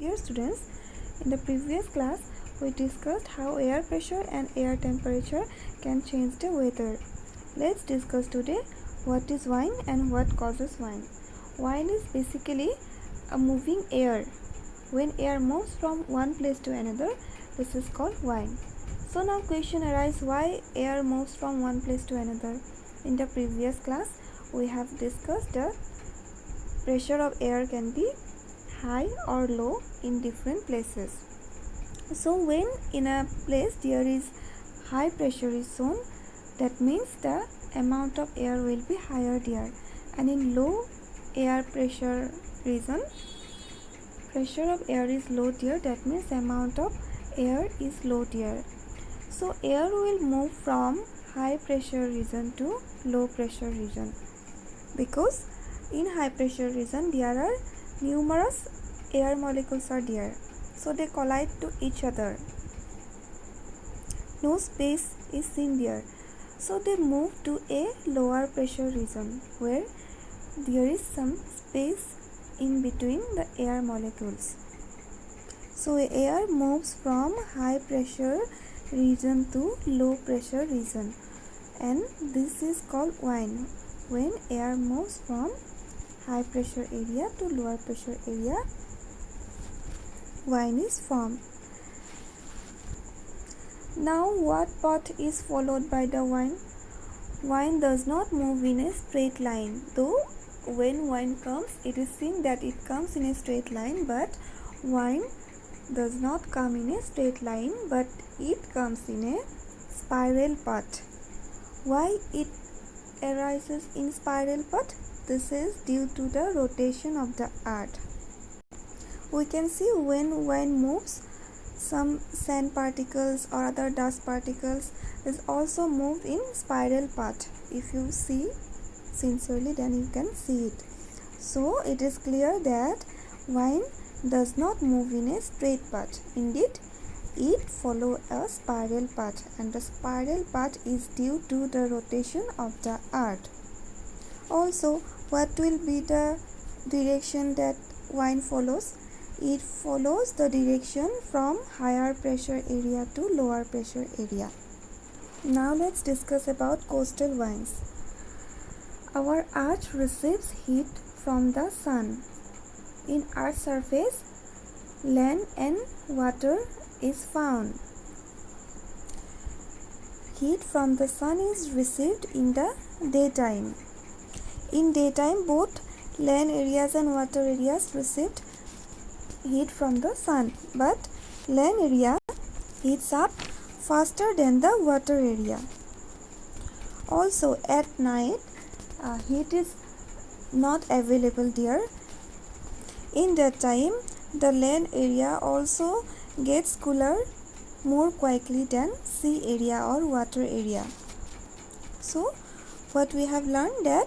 Dear students, in the previous class we discussed how air pressure and air temperature can change the weather. Let's discuss today what is wind and what causes wind. Wind is basically a moving air. When air moves from one place to another, this is called wind. So now question arises, why air moves from one place to another? In the previous class we have discussed the pressure of air can be high or low in different places. So when in a place there is high pressure is shown, that means the amount of air will be higher there, and in low air pressure region, pressure of air is low there, that means amount of air is low there. So air will move from high pressure region to low pressure region, because in high pressure region there are numerous air molecules are there, so they collide to each other. No space is seen there, so they move to a lower pressure region where there is some space in between the air molecules. So air moves from high pressure region to low pressure region, and this is called wind. When air moves from high pressure area to lower pressure area, wind is formed. Now what path is followed by the wind? Wind does not move in a straight line, though when wind comes it is seen that it comes in a straight line, but wind does not come in a straight line, but it comes in a spiral path. Why it arises in spiral path? This is due to the rotation of the earth. We can see when wind moves, some sand particles or other dust particles is also moved in spiral path. If you see sincerely, then you can see it. So it is clear that wind does not move in a straight path. Indeed, it follows a spiral path, and the spiral path is due to the rotation of the earth. Also, what will be the direction that wind follows? It follows the direction from higher pressure area to lower pressure area. Now let's discuss about coastal winds. Our earth receives heat from the sun. In earth's surface, land and water is found. Heat from the sun is received in the daytime. In daytime, both land areas and water areas received heat from the sun, but land area heats up faster than the water area. Also at night, heat is not available there. In that time, the land area also gets cooler more quickly than sea area or water area. So what we have learned, that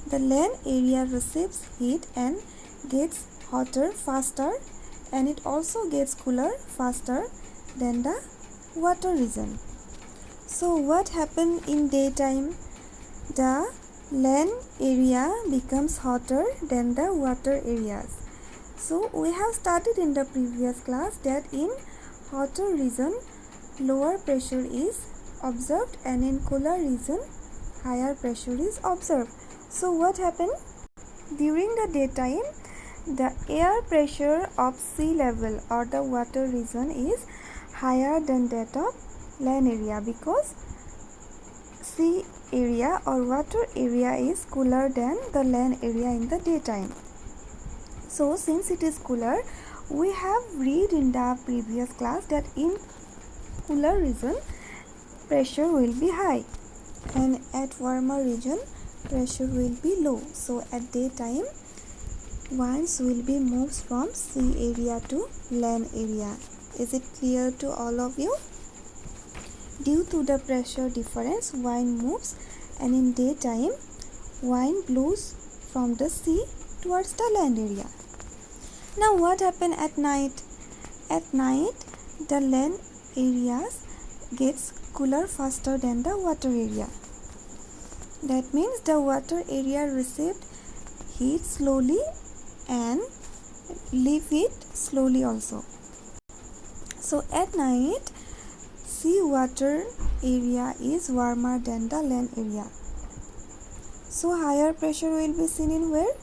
the land area receives heat and gets hotter faster, and it also gets cooler faster than the water region. So what happens in daytime? The land area becomes hotter than the water areas. So we have studied in the previous class that in hotter region lower pressure is observed, and in cooler region higher pressure is observed. So what happened? During the daytime, the air pressure of sea level or the water region is higher than that of land area, because sea area or water area is cooler than the land area in the daytime. So since it is cooler, we have read in the previous class that in cooler region pressure will be high, and at warmer region pressure will be low. So at daytime, winds will be moved from sea area to land area. Is it clear to all of you? Due to the pressure difference, wind moves, and in daytime, wind blows from the sea towards the land area. Now what happens at night? At night, the land areas gets cooler faster than the water area. That means the water area received heat slowly, and leave it slowly also. So at night, sea water area is warmer than the land area. So higher pressure will be seen in where?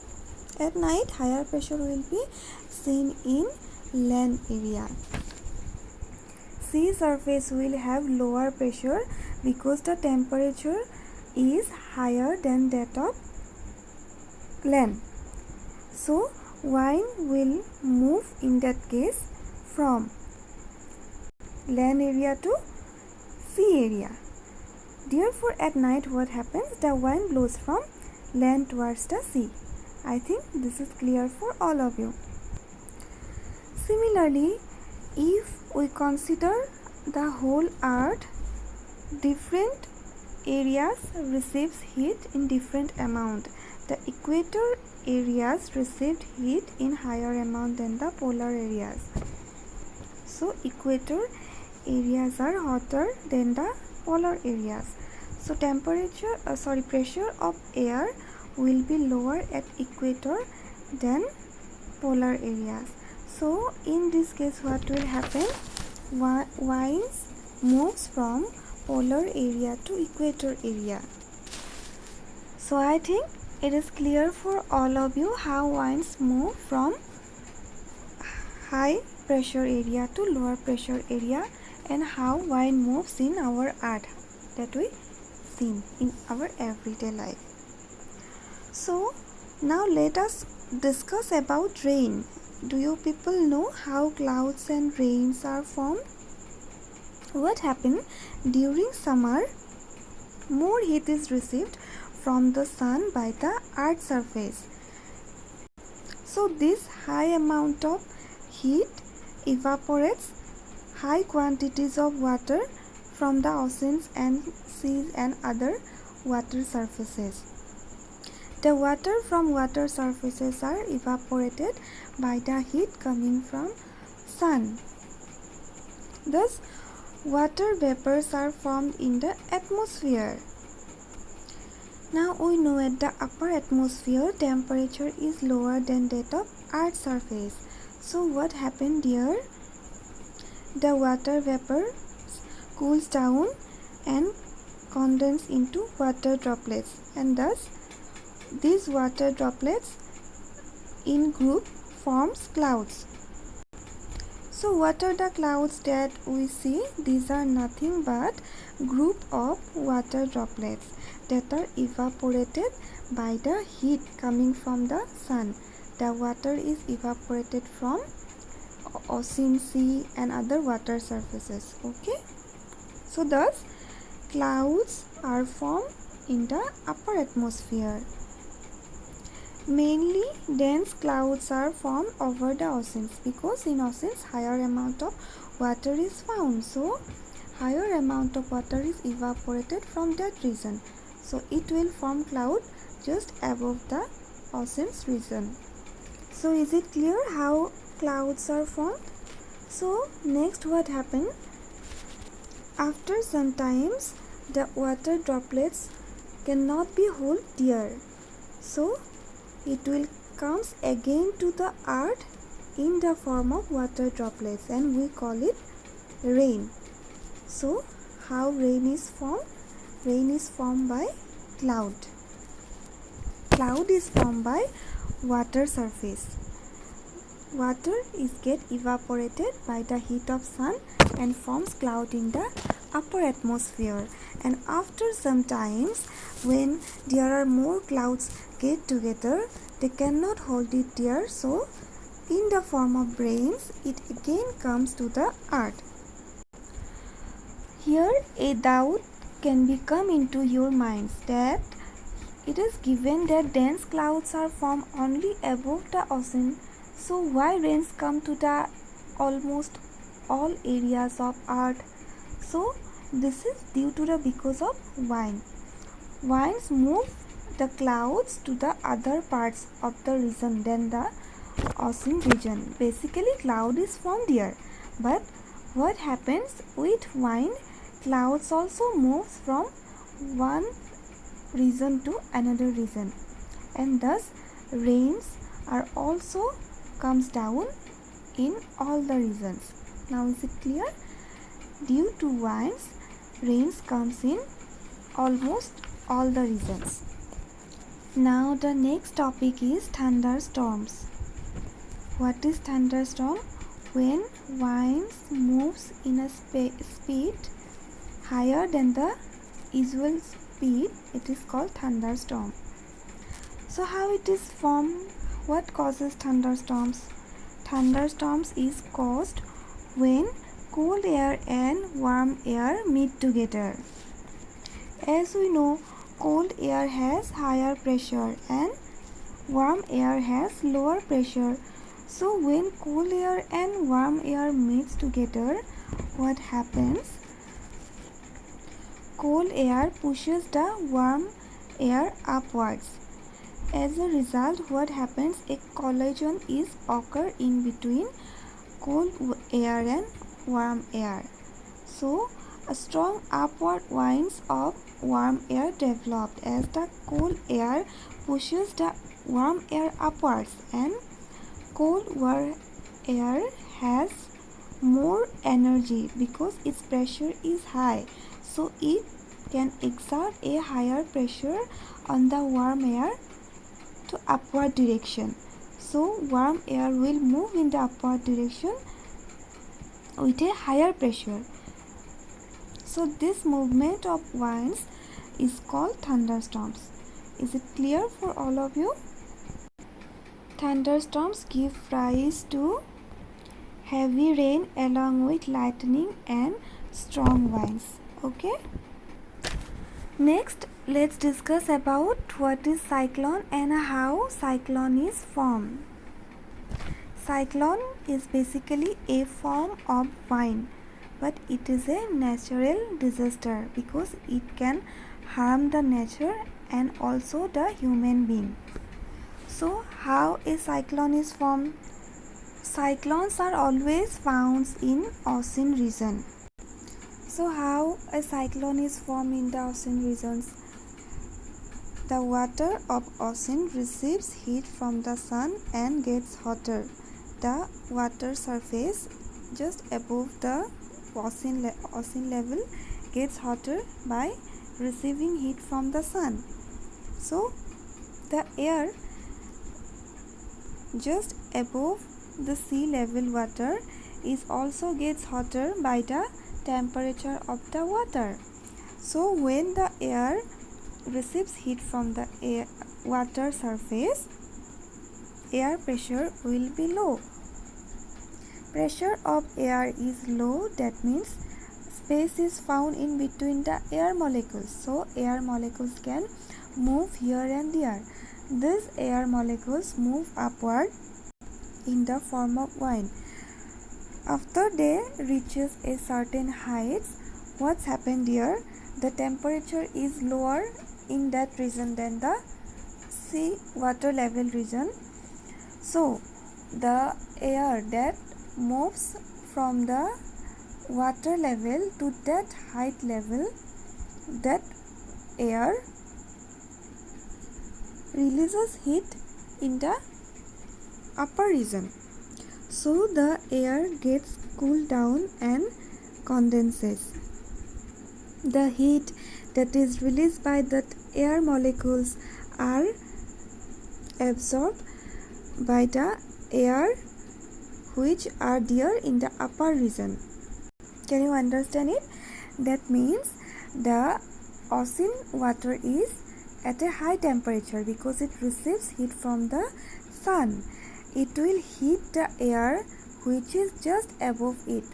At night, higher pressure will be seen in land area. Sea surface will have lower pressure because the temperature is higher than that of land. So wind will move in that case from land area to sea area. Therefore, at night what happens? The wind blows from land towards the sea. I think this is clear for all of you. Similarly, if we consider the whole earth, different areas receives heat in different amount. The equator areas received heat in higher amount than the polar areas. So equator areas are hotter than the polar areas. So pressure of air will be lower at equator than polar areas. So in this case what will happen? Winds moves from polar area to equator area. So I think it is clear for all of you how winds move from high pressure area to lower pressure area and how wind moves in our earth that we see in our everyday life. So now let us discuss about rain. Do you people know how clouds and rains are formed? What happens during summer? More heat is received from the sun by the earth's surface. So this high amount of heat evaporates high quantities of water from the oceans and seas and other water surfaces. The water from water surfaces are evaporated by the heat coming from sun. Thus, water vapors are formed in the atmosphere. Now we know at the upper atmosphere temperature is lower than that of Earth's surface. So what happened here? The water vapor cools down and condense into water droplets, and thus these water droplets in group forms clouds. So what are the clouds that we see? These are nothing but group of water droplets that are evaporated by the heat coming from the sun. The water is evaporated from ocean, sea and other water surfaces. Okay. So thus clouds are formed in the upper atmosphere. Mainly dense clouds are formed over the oceans because in oceans higher amount of water is found. So higher amount of water is evaporated from that region. So it will form cloud just above the ocean's region. So is it clear how clouds are formed? So next what happened? After some times the water droplets cannot be held there. So it will comes again to the earth in the form of water droplets and we call it rain. So how rain is formed? Rain is formed by cloud. Cloud is formed by water surface. Water is get evaporated by the heat of sun and forms cloud in the upper atmosphere, and after some times when there are more clouds get together they cannot hold it there, so in the form of rains it again comes to the earth. Here a doubt can become into your minds that it is given that dense clouds are formed only above the ocean, so why rains come to the almost all areas of earth? So this is due to the because of wind. Winds move the clouds to the other parts of the region than the ocean region. Basically cloud is formed there, but what happens with wind? Clouds also moves from one region to another region, and thus rains are also comes down in all the regions. Now is it clear? Due to winds, rains comes in almost all the regions. Now the next topic is thunderstorms. What is thunderstorm? When winds moves in a speed higher than the usual speed, it is called thunderstorm. So how it is formed? What causes thunderstorms? Thunderstorms is caused when cold air and warm air meet together. As we know, cold air has higher pressure and warm air has lower pressure. So when cold air and warm air meets together, what happens? Cold air pushes the warm air upwards. As a result, what happens? A collision is occur in between cold air and warm air. So a strong upward winds of warm air developed as the cold air pushes the warm air upwards, and cold air has more energy because its pressure is high, so it can exert a higher pressure on the warm air to upward direction. So warm air will move in the upward direction with a higher pressure. So this movement of winds is called thunderstorms. Is it clear for all of you? Thunderstorms give rise to heavy rain along with lightning and strong winds. Okay? Next, let's discuss about what is cyclone and how cyclone is formed. Cyclone is basically a form of wind, but it is a natural disaster because it can harm the nature and also the human being. So how a cyclone is formed? Cyclones are always found in ocean region. So how a cyclone is formed in the ocean regions? The water of ocean receives heat from the sun and gets hotter. The water surface just above the ocean level gets hotter by receiving heat from the sun. So the air just above the sea level water is also gets hotter by the temperature of the water. So when the air receives heat from the water surface, air pressure will be low. Pressure of air is low, that means space is found in between the air molecules. So air molecules can move here and there. These air molecules move upward in the form of wind. After they reaches a certain height, what's happened here? The temperature is lower in that region than the sea water level region. So the air that moves from the water level to that height level, that air releases heat in the upper region. So the air gets cooled down and condenses. The heat that is released by that air molecules are absorbed by the air which are there in the upper region. Can you understand it? That means the ocean water is at a high temperature because it receives heat from the sun. It will heat the air which is just above it.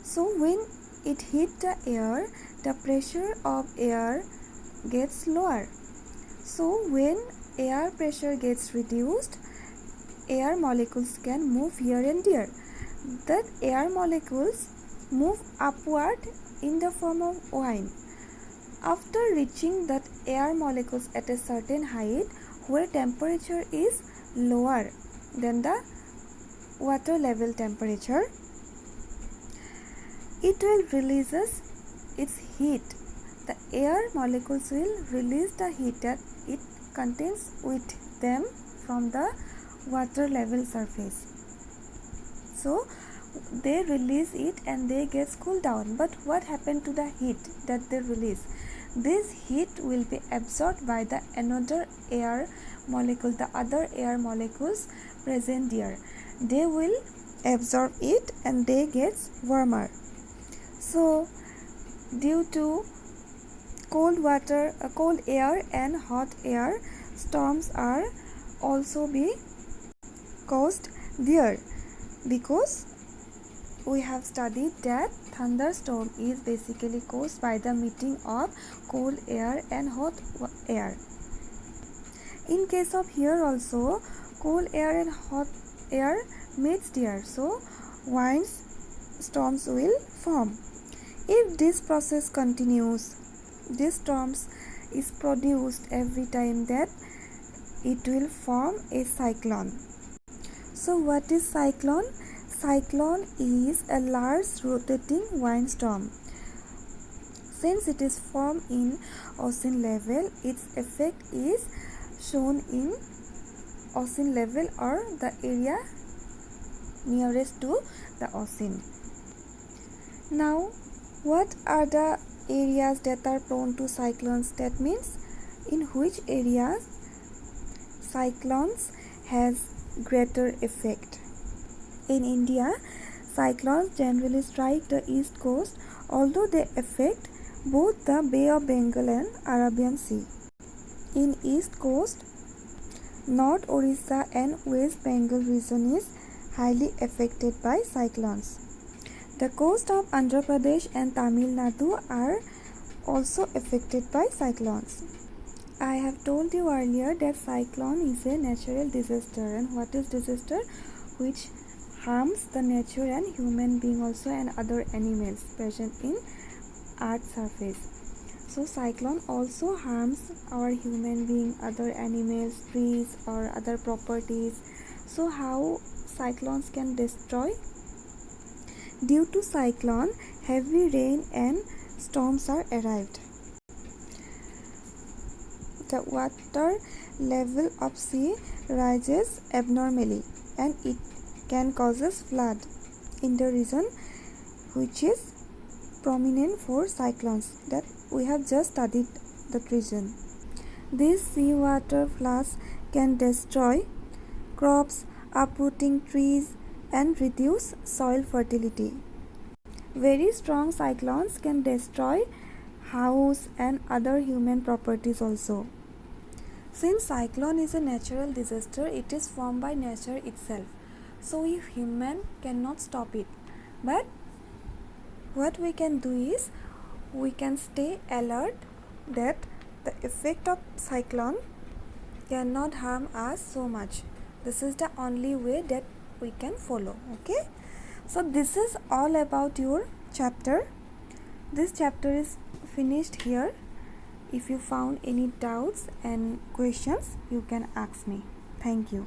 So when it hits the air, the pressure of air gets lower. So when air pressure gets reduced, air molecules can move here and there. That air molecules move upward in the form of wind. After reaching that air molecules at a certain height where temperature is lower than the water level temperature, it will releases its heat. The air molecules will release the heat that it contains with them from the water level surface. So they release it and they get cooled down. But what happened to the heat that they release? This heat will be absorbed by the another air molecule, the other air molecules present there. They will absorb it and they get warmer. So due to cold air and hot air, storms are also be caused there, because we have studied that thunderstorm is basically caused by the meeting of cold air and hot air. In case of here also, cold air and hot air meets there, so winds storms will form. If this process continues, this storms is produced every time, that it will form a cyclone. So what is cyclone? Cyclone is a large rotating windstorm. Since it is formed in ocean level, its effect is shown in ocean level or the area nearest to the ocean. Now, what are the areas that are prone to cyclones? That means in which areas cyclones has greater effect. In India, cyclones generally strike the east coast, although they affect both the Bay of Bengal and Arabian Sea. In east coast, North Orissa and West Bengal region is highly affected by cyclones. The coast of Andhra Pradesh and Tamil Nadu are also affected by cyclones. I have told you earlier that cyclone is a natural disaster. And what is disaster? Which harms the nature and human being also and other animals present in earth's surface. So cyclone also harms our human being, other animals, trees or other properties. So how cyclones can destroy? Due to cyclone, heavy rain and storms are arrived. The water level of sea rises abnormally and it can cause flood in the region which is prominent for cyclones, that we have just studied that region. These seawater floods can destroy crops, uprooting trees and reduce soil fertility. Very strong cyclones can destroy house and other human properties also. Since cyclone is a natural disaster, it is formed by nature itself. So if human cannot stop it, but what we can do is we can stay alert that the effect of cyclone cannot harm us so much. This is the only way that we can follow. Okay, so this is all about your chapter. This chapter is finished here. If you found any doubts and questions, you can ask me. Thank you.